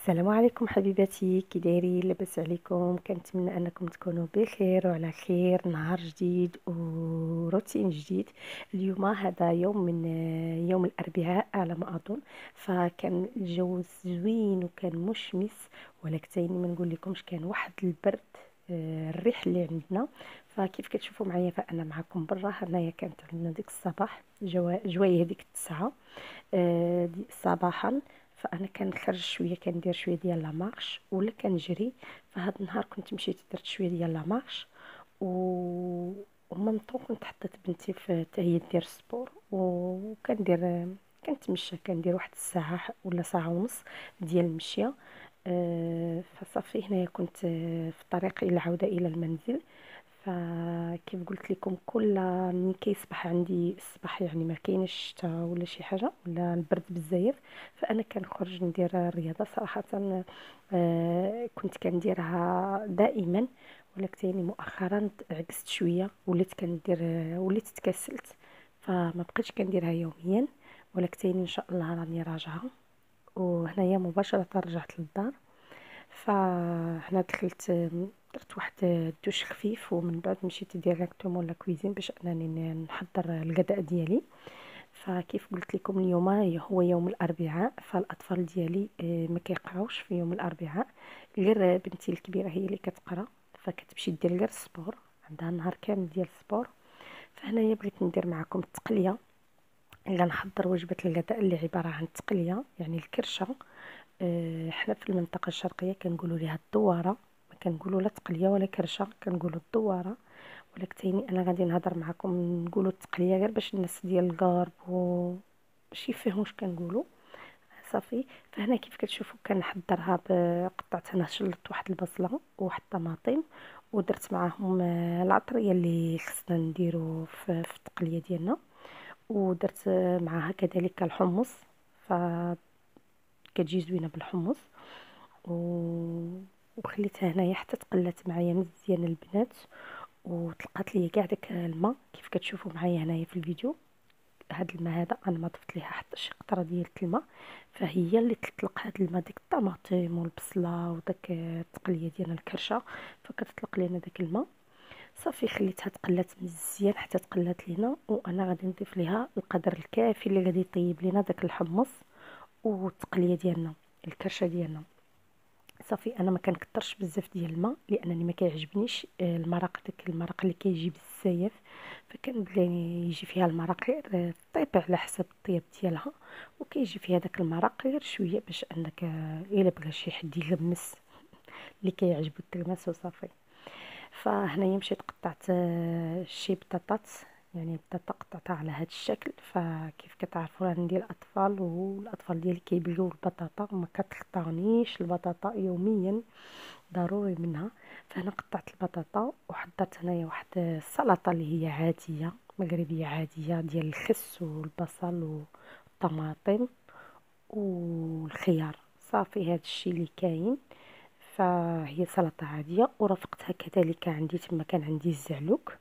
السلام عليكم حبيباتي، كي دايرين؟ لاباس عليكم؟ كنتمنى انكم تكونوا بخير وعلى خير. نهار جديد وروتين جديد. اليوم هذا يوم من يوم الاربعاء على ما اظن، فكان الجو زوين وكان مشمس، ولكن ما نقول لكمش كان واحد البرد. الريح اللي عندنا، فكيف كتشوفوا معايا فانا معكم برا. هنايا كانت عندنا ديك الصباح جوايه هذيك التسعة صباحا. فانا كنخرج شويه، كندير شويه ديال لا مارش ولا كنجري. فهاد النهار كنت مشيت درت شويه ديال لا مارش و ومام طون كنت حطيت بنتي في حتى هي دير سبور، وكندير كنتمشى، كندير واحد الساعه ولا ساعه ونص ديال المشيه. فصافي هنايا كنت في الطريق الى العوده الى المنزل. فكيف قلت لكم، كل ملي كيصبح عندي الصباح يعني ما كاينش الشتاء ولا شي حاجه ولا البرد بزاف، فانا كنخرج ندير الرياضه صراحه. كنت كنديرها دائما، ولكن مؤخرا عكست شويه، وليت تكسلت، فما بقيتش كنديرها يوميا. ولكن ان شاء الله راني راجعه. وهنايا مباشره رجعت للدار، فهنا دخلت درت واحد الدوش خفيف، ومن بعد مشيت ديريكتومون لاكويزين باش انني نحضر الغداء ديالي. فكيف قلت لكم اليوم هو يوم الاربعاء، فالاطفال ديالي ما كيقراوش في يوم الاربعاء، غير بنتي الكبيره هي اللي كتقرا، فكتمشي دير غير السبور، عندها نهار كامل ديال السبور. فهنايا بغيت ندير معكم التقليه، الا نحضر وجبه الغداء اللي عباره عن التقليه، يعني الكرشه. حنا في المنطقه الشرقيه كنقولوا ليها الدواره، ما كنقولوا لا تقليه ولا كرشه، كنقولوا الدواره. ولكن انا غادي نهضر معكم نقولوا التقليه غير باش الناس ديال الغرب باش يفهموا واش كنقولوا. صافي. فهنا كيف كتشوفوا كنحضرها، قطعت انا شلطت واحد البصله وواحد الطماطم، ودرت معاهم العطريه اللي خصنا نديرو في التقليه ديالنا، ودرت معاها كذلك الحمص، فكتجي زوينه بالحمص. وخليتها هنايا حتى تقلات معايا مزيان البنات، وطلقات لي كاع داك الماء كيف كتشوفوا معايا هنايا في الفيديو. هاد الماء هذا انا ما ضفت ليها حتى شي قطره ديال الماء، فهي اللي تطلق هاد الماء، ديك الطماطم والبصله وداك التقليه ديالنا الكرشه، فكتطلق لينا داك الماء. صافي خليتها تقلات مزيان حتى تقلات لينا، وانا غادي نضيف ليها القدر الكافي اللي غادي يطيب لينا داك الحمص والتقليه ديالنا الكرشه ديالنا. صافي انا ما كنكثرش بزاف ديال الماء، لانني ما كيعجبنيش المرق، داك المرق اللي كيجي بزاف، فكنبغي يجي فيها المرق غير طيب على حسب الطياب ديالها، وكيجي فيها داك المرق غير شويه باش انك الا بغى شي حد يغمس اللي كيعجبو التغماس وصافي. فهنايا مشيت قطعت شي بطاطات، يعني بطاطا قطعتها على هذا الشكل. فكيف كتعرفوا عندي الاطفال، والاطفال ديالي كيبغيو البطاطا، وما كتخطانيش البطاطا يوميا، ضروري منها. فانا قطعت البطاطا وحضرت هنايا واحد السلطه اللي هي عاديه مغربيه عاديه، ديال الخس والبصل والطماطم والخيار. صافي هذا الشيء اللي كاين. فهي سلطه عاديه، ورافقتها كذلك عندي تما كان عندي الزعلوك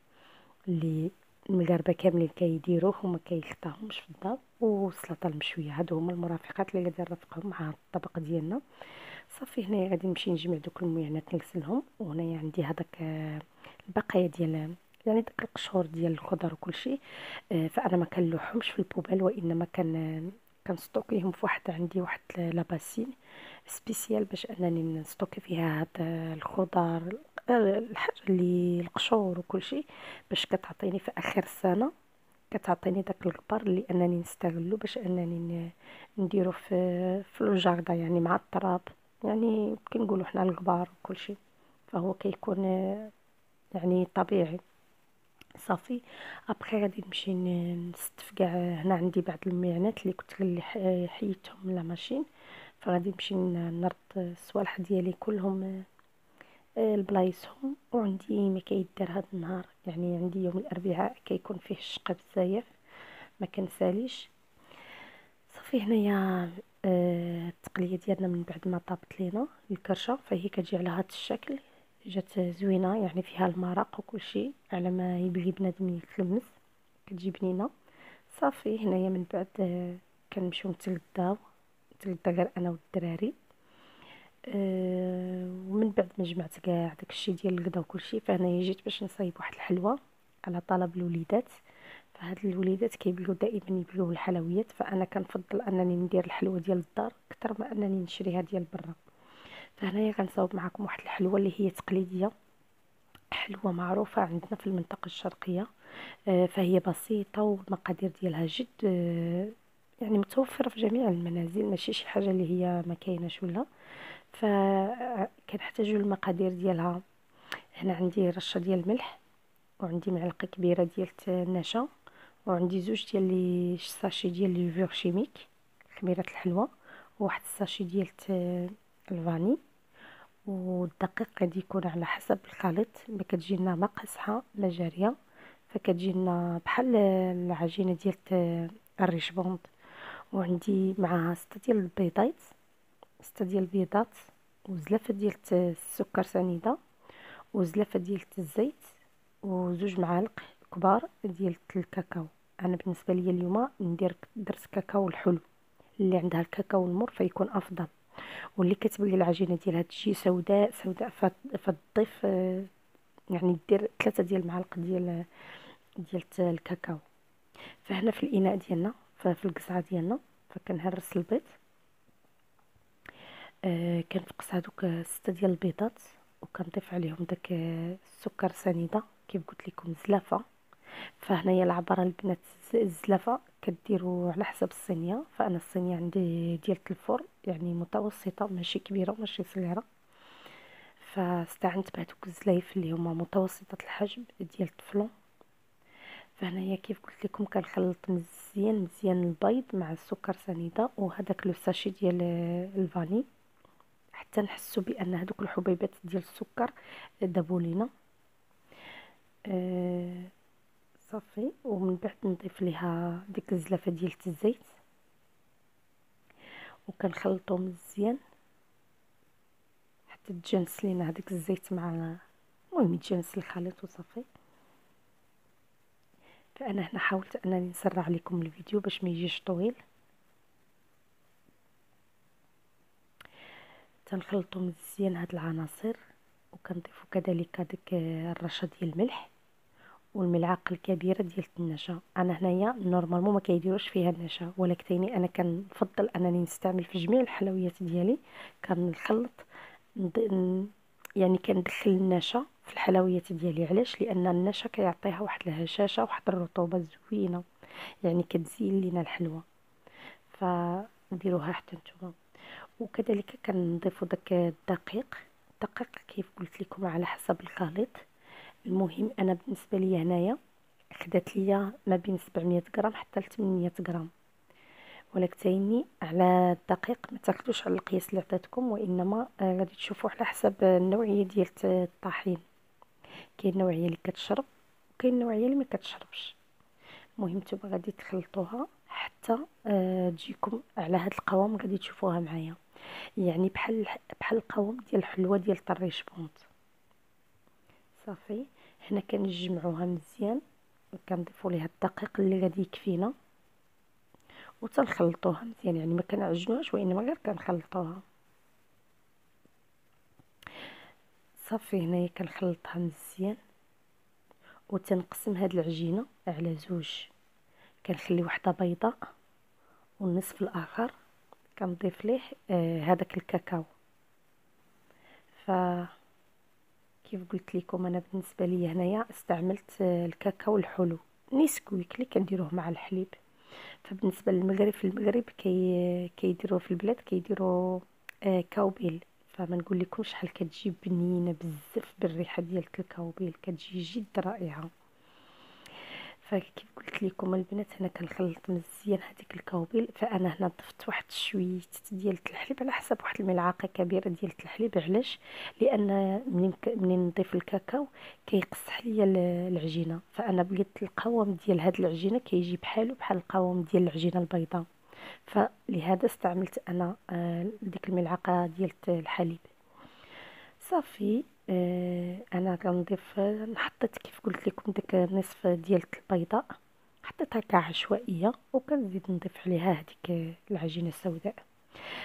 اللي المغاربه كاملين كيديروه وما كيخطاهمش في الدار، والسلطه المشويه. هادو هما المرافقات اللي غادي نرافقهم مع الطبق ديالنا. صافي هنايا غادي نمشي نجمع دوك المعينات نغسلهم، وهنايا عندي هذاك البقايا ديال يعني داك القشور ديال الخضر وكل شيء. فانا ما كنلوحهمش في البوبال، وانما كنستوكيهم في واحد، عندي واحد لاباسين سبيسيال باش انني نستوكي فيها هاد الخضر، الحاجه اللي القشور وكل شيء، باش كتعطيني في اخر السنه، كتعطيني داك الغبار اللي انني نستغلو باش انني نديرو في الجاردة، يعني مع التراب، يعني كنقولوا حنا الغبار وكل شيء، فهو كيكون يعني طبيعي. صافي. ابخي غادي نمشي نستف كاع. هنا عندي بعض المعينات اللي كنت اللي حيدتهم لا ماشين، فغادي نمشي نرد الصوالح ديالي كلهم لبلايصهم. وعندي ما كيدار هذا النهار، يعني عندي يوم الاربعاء كيكون فيه الشقه بزاف، ما كنساليش. صافي هنايا التقليه ديالنا من بعد ما طابت لينا الكرشه، فهي كتجي على هذا الشكل، جات زوينه، يعني فيها المرق وكل شيء على ما يبغي بنادم يتلمس، كتجي بنينه. صافي هنايا من بعد كنمشيو نتغداو غير انا والدراري. ومن بعد ما جمعت كاع داكشي ديال القدا وكلشي، فهنايا جيت باش نصايب واحد الحلوى على طلب الوليدات. فهاد الوليدات كيبغيو دائما يبغيو الحلويات، فانا كنفضل انني ندير الحلوى ديال الدار اكثر ما انني نشريها ديال برا. فهنايا غنصاوب معكم واحد الحلوى اللي هي تقليديه، حلوى معروفه عندنا في المنطقه الشرقيه. فهي بسيطه والمقادير ديالها جد يعني متوفره في جميع المنازل، ماشي شي حاجه اللي هي ما كايناش ولا. فكنحتاجوا المقادير ديالها. هنا عندي رشه ديال الملح، وعندي معلقه كبيره ديال النشا، وعندي زوج ديال لي ساشي ديال لي ليفور شيميك خميره الحلوى، وواحد الساشي ديال الفاني. والدقيق غادي يكون على حسب الخليط، ما كتجي لنا ما قاصحه ما جاريه، فكتجي لنا بحال العجينه ديال الريشبوند. وعندي مع 6 ديال البيضات، 6 ديال البيضات، وزلافه ديال السكر سنيده، وزلافه ديال الزيت، وزوج معالق كبار ديال الكاكاو. انا بالنسبه لي اليوم درت كاكاو الحلو، اللي عندها الكاكاو المر فيكون افضل. واللي كتبغي العجينه ديالها تجي سوداء سوداء فتضيف يعني دير 3 ديال المعالق ديال الكاكاو. فهنا في الاناء ديالنا، في القصعه ديالنا، فكنهرس البيض. كنفقس هذوك 6 ديال البيضات، وكنضيف عليهم داك السكر سنيده كيف قلت لكم زلافه. فهنايا العباره البنات الزلافه كديروا على حسب الصينيه، فانا الصينيه عندي ديال الفرن يعني متوسطه ماشي كبيره وماشي صغيره، فاستعنت بهذوك الزلايف اللي هما متوسطه الحجم ديال الطفلون. فهنايا كيف قلت لكم كنخلط مزيان مزيان البيض مع السكر سنيده وهذاك لو ساشي ديال الفاني، حتى نحسوا بان هذوك الحبيبات ديال السكر دابوا لينا. صافي. ومن بعد نضيف ليها ديك الزلافه ديال الزيت، وكنخلطو مزيان حتى تجانس لينا هذاك الزيت مع، المهم يتجانس الخليط وصافي. فانا هنا حاولت انني نسرع لكم الفيديو باش ما يجيش طويل. تنخلطو مزيان هاد العناصر، وكنضيفو كذلك ديك الرشه ديال الملح والملعقه الكبيره ديال النشا. انا هنايا نورمالمون ما كيديروش فيها النشا، ولكن انا كنفضل انني نستعمل في جميع الحلويات ديالي كنخلط يعني كندخل النشا في الحلويات ديالي. علاش؟ لان النشا كيعطيها واحد الهشاشه واحد الرطوبه زوينه، يعني كتزين لينا الحلوى. فديروها حتى نتوما. وكذلك كنضيفوا داك الدقيق كيف قلت لكم على حسب الخليط. المهم انا بالنسبه لي هنايا خدات ليا ما بين 700 غرام حتى ل 800 غرام، ولكن على الدقيق ما تاخذوش على القياس اللي عطيتكم، وانما غادي تشوفوا على حسب النوعيه ديال الطحين. كاين نوعيه اللي كتشرب وكاين نوعيه اللي ما كتشربش. المهم نتوما غادي تخلطوها حتى تجيكم على هذا القوام، غادي تشوفوها معايا يعني بحال القوام ديال الحلوى ديال الطريش بونط. صافي. هنا كنجمعوها مزيان وكنضيفوا ليها الدقيق اللي غادي يكفينا، وتنخلطوها مزيان، يعني ما كنعجنوهاش وانما غير كنخلطوها. صافي. هنايا كنخلطها مزيان وتنقسم هاد العجينه على زوج، كنخلي وحده بيضاء والنصف الاخر كنضيف ليه هذاك الكاكاو. ف كيف قلت لكم انا بالنسبه لي هنايا استعملت الكاكاو الحلو نيسكويك اللي كنديروه مع الحليب. فبالنسبه للمغرب، في المغرب كيديروه في البلاد كيديروا كاوبيل. فما نقول لكم شحال كتجي بنينه بزاف بالريحه ديال الكاوبيل، كتجي جد رائعه. فكيف قلت لكم البنات هنا كنخلط مزيان هذيك الكاوبيل. فانا هنا ضفت واحد شويه ديال الحليب على حسب واحد الملعقه كبيره ديال الحليب. علاش؟ لان منين نضيف الكاكاو كيقصح ليا العجينه، فانا بغيت القوام ديال هاد العجينه كيجي بحالو بحال القوام ديال العجينه البيضاء، فلهذا استعملت انا ديك الملعقه ديال الحليب. صافي. انا كنضيف حطيت كيف قلت لكم داك النصف ديال البيضاء، حطيتها هكا عشوائيه، وكنزيد نضيف عليها هذيك العجينه السوداء.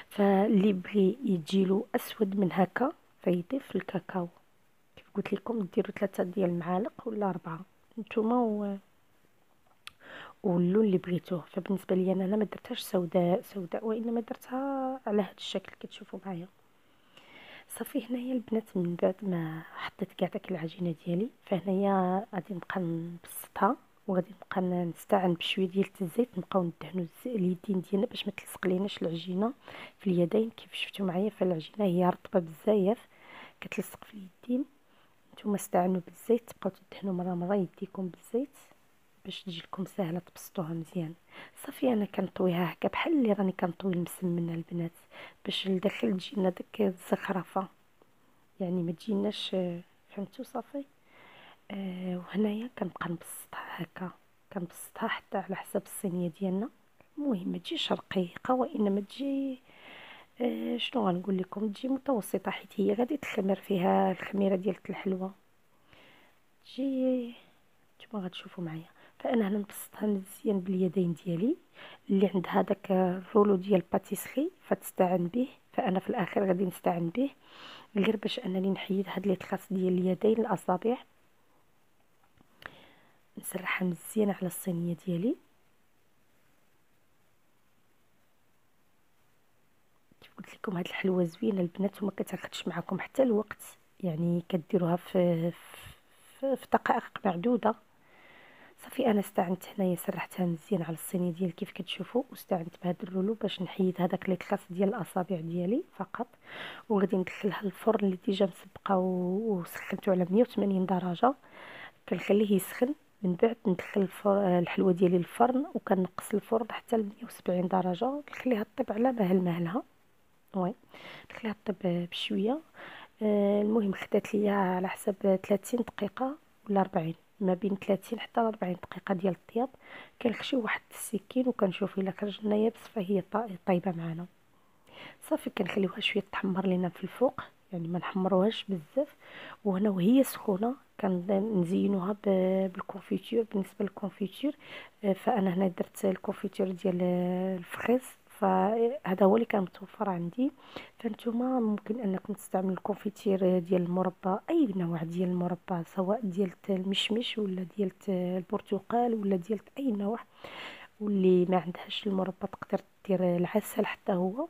فاللي بغي يجيلو اسود من هكا فيضيف الكاكاو. كيف قلت لكم ديروا 3 ديال المعالق ولا 4 نتوما واللون اللي بغيتوه. فبالنسبه لي انا ما درتهاش سوداء سوداء، وانما درتها على هذا الشكل كتشوفوا معايا. صافي هنايا البنات من بعد ما حطيت كاع داك العجينه ديالي، فهنايا غادي نبقى نبسطها، وغادي نبقى نستعن بشويه ديال الزيت، نبقاو ندهنوا اليدين ديالنا باش ما تلصق ليناش العجينه في اليدين. كيف شفتوا معايا فالعجينه هي رطبه بزاف كتلصق في اليدين. نتوما استعنوا بالزيت، تبقاو تدهنوا مره مره يديكم بالزيت باش تجي لكم سهله تبسطوها مزيان. صافي انا كنطويها هكا بحال اللي راني كنطوي المسمنه البنات، باش لداخل تجينا داك الزخرفه، يعني ما تجيناش. فهمتوا؟ صافي. وهنايا كنبقى نبسطها هكا، كنبسطها حتى على حسب الصينيه ديالنا. المهم ما تجيش رقيقه، وانما تجي شنو غنقول لكم، تجي متوسطه، حيت هي غادي تخمر فيها الخميره ديال الحلوه. تجي نتوما غتشوفوا معايا. فانا هنا نبسطها مزيان باليدين ديالي. اللي عندها داك الرولو ديال باتيسري فتستعن به، فانا في الاخر غادي نستعن به غير باش انني نحيد هاد لي طراس ديال اليدين الاصابع، نسرحها مزيان على الصينيه ديالي. كيف قلت لكم هاد الحلوه زوينه البنات وما كتاخذش معكم حتى الوقت، يعني كديروها في دقائق معدوده. صافي انا استعنت هنايا سرحتها مزيان على الصينيه ديال كيف كتشوفوا، واستعنت بهذا الرولو باش نحيد هذاك لي طراس ديال الاصابع ديالي فقط. وغادي ندخلها الفرن اللي ديجا مسبقه وسخنته على 180 درجه، كنخليه يسخن. من بعد ندخل الحلوه ديالي للفرن، وكنقص الفرن حتى ل 170 درجه، نخليها طيب على مهلها. وي نخليها طيب بشويه. المهم خدات ليا على حسب 30 دقيقه ولا 40، ما بين 30 حتى 40 دقيقه ديال الطياب. كنخشي واحد السكين وكنشوف الا خرج لنا يابس فهي طايبه معنا. صافي كنخليوها شويه تحمر لينا في الفوق، يعني ما نحمروهاش بزاف. وهنا وهي سخونه كنزينوها بالكونفيتور. بالنسبه للكونفيتور فانا هنا درت الكونفيتور ديال الفريز، فهذا هو اللي كان متوفر عندي. فانتوما ممكن انكم تستعملوا الكونفيتير ديال المربى، اي نوع ديال المربى، سواء ديال المشمش ولا ديال البرتقال ولا ديال اي نوع. واللي ما عندهاش المربى تقدر دير العسل حتى هو،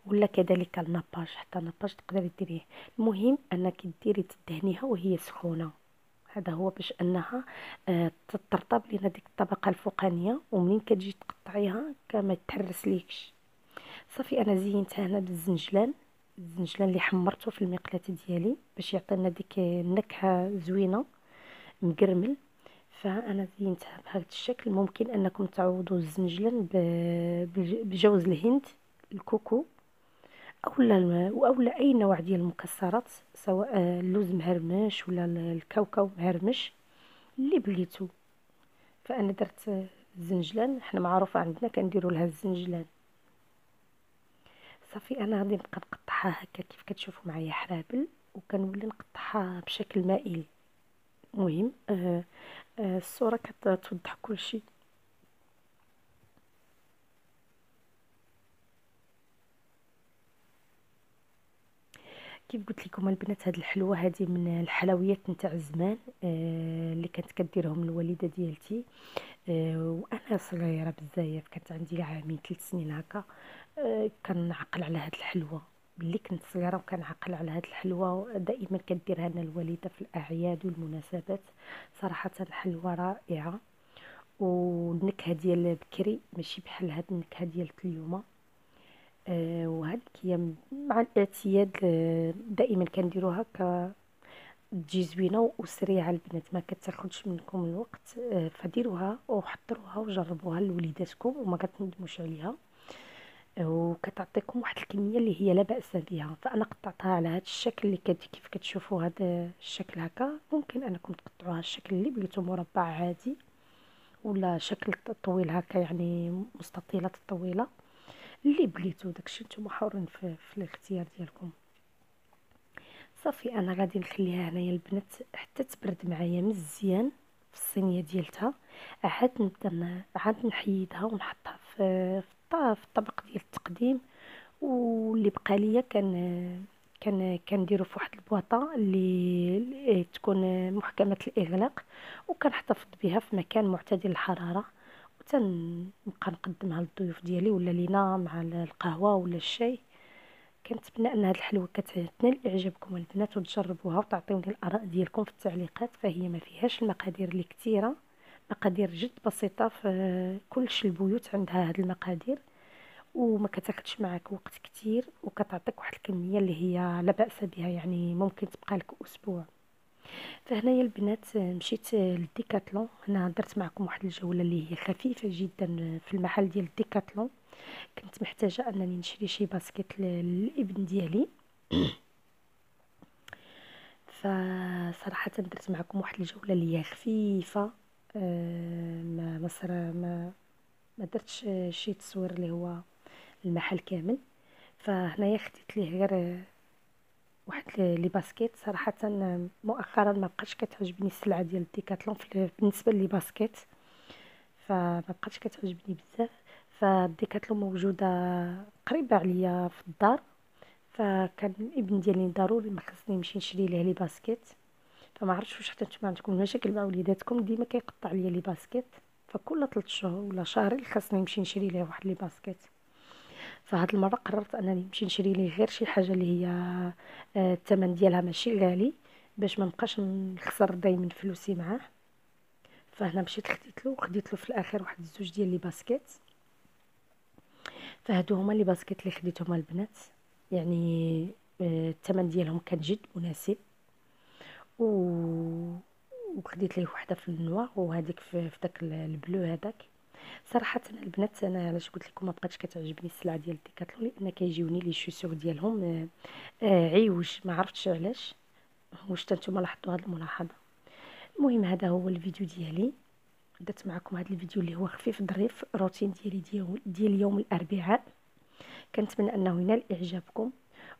ولا كذلك النباج، حتى النباج تقدري ديريه. المهم انك ديري تدهنيها وهي سخونه، هذا هو باش انها ترطب لنا ديك الطبقه الفوقانيه، ومنين كتجي تقطعيها كما تحرس ليكش. صافي انا زينتها هنا بالزنجلان، الزنجلان اللي حمرته في المقلاة ديالي باش يعطينا ديك النكهه زوينه مقرمل. فانا زينتها بهذا الشكل. ممكن انكم تعوضوا الزنجلان بجوز الهند، الكوكو، اولا اي نوع ديال المكسرات، سواء اللوز مهرمش ولا الكاوكاو مهرمش اللي بغيتو. فانا درت الزنجلان، حنا معروفه عندنا كنديروا لها الزنجلان. صافي انا غادي نبقى نقطعها هكا كيف كتشوفوا معايا حرابل، وكنولي نقطعها بشكل مائل. المهم الصوره كتوضح كل شيء. كيف قلت لكم البنات هاد الحلوه هذه من الحلويات نتاع زمان اللي كانت كديرهم الوالده ديالتي وانا صغيره بزاف، كانت عندي عامين 3 سنين هكا. كنعقل على هاد الحلوه ملي كنت صغيره، وكنعقل على هاد الحلوه دائما كديرها لنا الوالده في الاعياد والمناسبات. صراحه حلوه رائعه، والنكهه ديال بكري ماشي بحال هاد النكهه ديال اليوم. وهذيك هي مع الاعتياد دائما كنديروها تجي زوينه وسريعه البنات، ما كتاخذش منكم الوقت. فديروها وحضروها وجربوها لوليداتكم وما كتندموش عليها. وكتعطيكم واحد الكميه اللي هي لا باس بها. فانا قطعتها على هذا الشكل اللي كيف كتشوفوا هذا الشكل هكا. ممكن انكم تقطعوها الشكل اللي بغيتو، مربع عادي ولا شكل طويل هكا، يعني مستطيلات طويله اللي بغيتو، داكشي نتوما حرين في الاختيار ديالكم. صافي انا غادي نخليها هنايا البنات حتى تبرد معايا مزيان في الصينيه ديالتها. عاد نبدا عاد نحيدها ونحطها في الطبق ديال التقديم واللي بقى ليا كنديرو في واحد البواطه اللي تكون محكمه الاغلاق، وكنحتفظ بها في مكان معتدل الحراره، وتنبقى نقدمها للضيوف ديالي ولا لينا مع القهوه ولا الشاي. كنتمنى ان هذه الحلوه كتنال اعجابكم البنات وتجربوها وتعطيوني الاراء ديالكم في التعليقات. فهي ما فيهاش المقادير اللي كثيره، مقادير جد بسيطه، في كلش البيوت عندها هذه المقادير، وما كتاخدش معك وقت كتير، وكتعطيك واحد الكميه اللي هي لا باس بها، يعني ممكن تبقى لك اسبوع. فهنايا البنات مشيت للديكاتلون. هنا درت معكم واحد الجوله اللي هي خفيفه جدا في المحل ديال الديكاتلون. كنت محتاجه انني نشري شي باسكيت للابن ديالي. فصراحه درت معكم واحد الجوله اللي هي خفيفه. ما صرا ما درتش شي تصوير اللي هو المحل كامل. فهنايا خديت ليه غير واحد لي باسكيت. صراحه مؤخرا ما بقاش كتعجبني السلعه ديال ديكاتلون بالنسبه لي باسكيت، فما بقاش كتعجبني بزاف. فديكاتلون موجوده قريبه عليا في الدار، فكان الابن ديالي ضروري ما خصني نمشي نشري ليه لي باسكيت. فما عرفتش واش حتى نتوما عندكم مشاكل مع وليداتكم، ديما كيقطع ليا لي باسكيت، فكل 3 شهور ولا شهرين خاصني نمشي نشري ليه واحد لي باسكيت. فهاد المره قررت انني نمشي نشري ليه غير شي حاجه اللي هي الثمن ديالها ماشي غالي، باش ما نبقاش نخسر دايما فلوسي معاه. فهنا مشيت خديت له في الاخر واحد الزوج ديال لي باسكيت. فهادو هما لي باسكيت اللي خديتهم البنات، يعني الثمن ديالهم كان جد مناسب. و وخديت ليه وحده في النوار وهذيك في داك البلو هذاك. صراحه البنات انا علاش قلت لكم ما بقاتش كتعجبني السلعه ديال ديكاتلون، لان كيجيوني لي شوسور ديالهم عيوج، ما عرفتش علاش. واش نتوما لاحظتوا هذه الملاحظه؟ المهم هذا هو الفيديو ديالي. درت معكم هذا الفيديو اللي هو خفيف ظريف، روتين ديالي ديال يوم الاربعاء. كنتمنى انه ينال اعجابكم،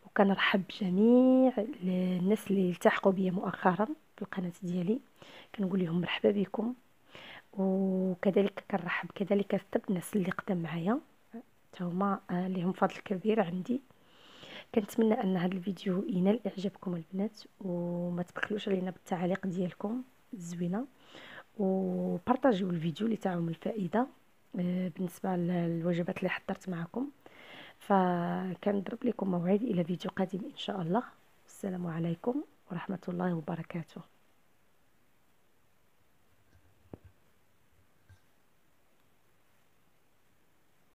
وكنرحب بجميع الناس اللي التحقوا بيا مؤخرا في القناه ديالي. كنقول لهم مرحبا بكم، وكذلك كنرحب كذلك حتى بالناس اللي قدام معايا، حتى هما لهم فضل كبير عندي. كنتمنى ان هذا الفيديو ينال اعجابكم البنات، وما تبخلوش علينا بالتعاليق ديالكم الزوينه، وبارطاجيو الفيديو لتعم الفائده بالنسبه للوجبات اللي حضرت معكم. فكنضرب لكم موعد الى فيديو قادم ان شاء الله. السلام عليكم ورحمه الله وبركاته.